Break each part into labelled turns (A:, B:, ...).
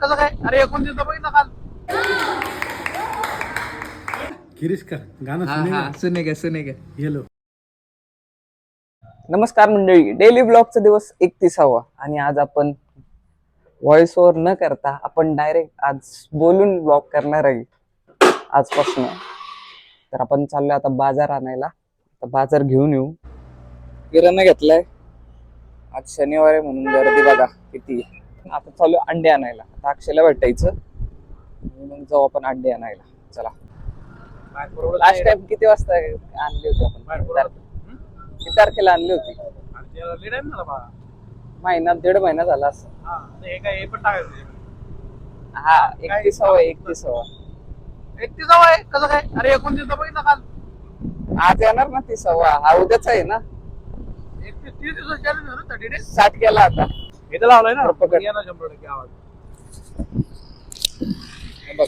A: कसं काय? अरे 29 बघितलं काल.
B: किरीश का गाणं
C: सुनेगा
B: ये लो.
D: नमस्कार मंडळी, डेली ब्लॉगचा दिवस 31वा आणि आज आपण व्हॉइस ओव्हर न करता आपण डायरेक्ट आज बोलून ब्लॉग करणार आहे आजपासून. तर आपण चाललोय आता बाजार आणायला. आता बाजार घेऊन येऊ. किराणा घेतलाय, आज शनिवार आहे म्हणून गर्दी बघा किती. आता चालू अंडे आणायला. आता अक्षयला भेटायचं आणि मग जाऊ आपण अंडे आणायला. चला. लास्ट टाइम किती वाजता आणली होती आपण? किती तारखेला आणली होती? महिना 1.5 महिना झाला असं. हा 31वा
A: 31 आहे कसं काय? अरे 29 बघितलं काल.
D: आज येणार ना 30वा. हा उद्याच आहे ना.
A: 30 दिवसाची challenge आहे ना 30 days.
D: 60 केला आता.
A: इथं लावलंय ना.
D: पकड.
A: ये ना 100% आवाज.
D: हे बघ.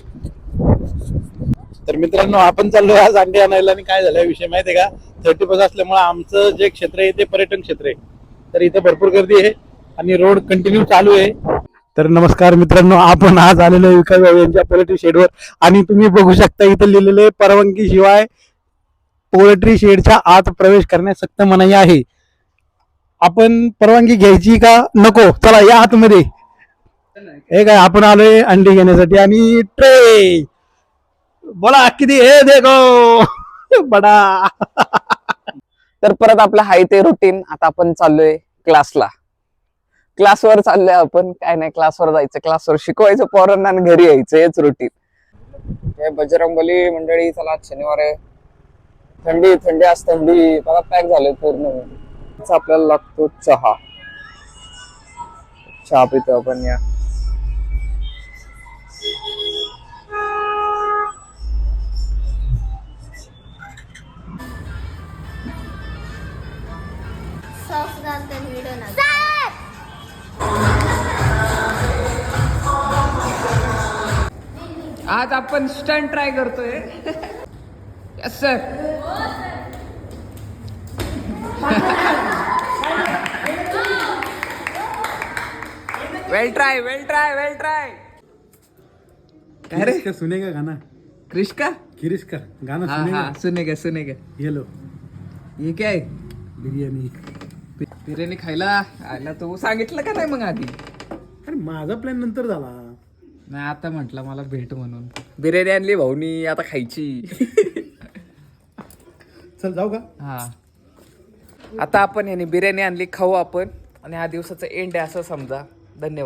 B: तर मित्रांनो, आपण चाललोय आज अंडे आणायला. आणि काय झालाय विषय माहितीये का, 30+ असल्यामुळे आमचं जे क्षेत्र आहे ते पर्यटन क्षेत्र आहे. तर इथे भरपूर गर्दी आहे आणि रोड कंटिन्यू चालू आहे. तर नमस्कार मित्रांनो, आपण आज आलेलो आहे विकास भाऊ यांच्या पोल्ट्री शेडवर. आणि तुम्ही बघू शकता इथे लिहिलेले परवानगी शिवाय पोल्ट्री शेडच्या आत प्रवेश करण्यास सक्त मनाई आहे. आपण परवानगी घ्यायची का नको? चला या आतमध्ये. हे काय, आपण आलोय अंडी घेण्यासाठी. आणि ट्रे बोला किती हे देखो बडा.
D: तर परत आपलं हाय ते रुटीन. आता आपण चाललोय क्लासवर चाललोय आपण. काय नाही, क्लासवर जायचं, क्लासवर शिकवायचं पोरांना आणि घरी यायचं, हेच रुटीन. हे बजरंगबली मंडळी, चला आज शनिवार आहे. थंडी आज थंडी बघा, पॅक झालंय पूर्ण. आपल्याला लागतो चहा पितो आपण. या
E: सॉस घालते व्हिडिओ ना.
C: आज आपण स्टंट ट्राय करतोय. Yes sir. Well try. काय रे?
B: का सुनेगा गाना?
C: क्रिश का?
B: किरीश का गाना
C: सुनेगा
B: ये लो.
C: ये क्या आहे?
B: बिर्याणी.
C: बिर्याणी खायला आला तो सांगितलं का नाही मग आधी?
B: अरे माझा प्लॅन नंतर झाला.
C: नाही, आता म्हटलं मला भेट म्हणून. बिर्याणी आणली भाऊनी, आता खायची.
B: चल जाऊ का?
D: हा, आता आपण याने बिर्याणी आणली, खाऊ आपण. आणि हा दिवसाचा एंड आहे असं समजा. धन्यवाद.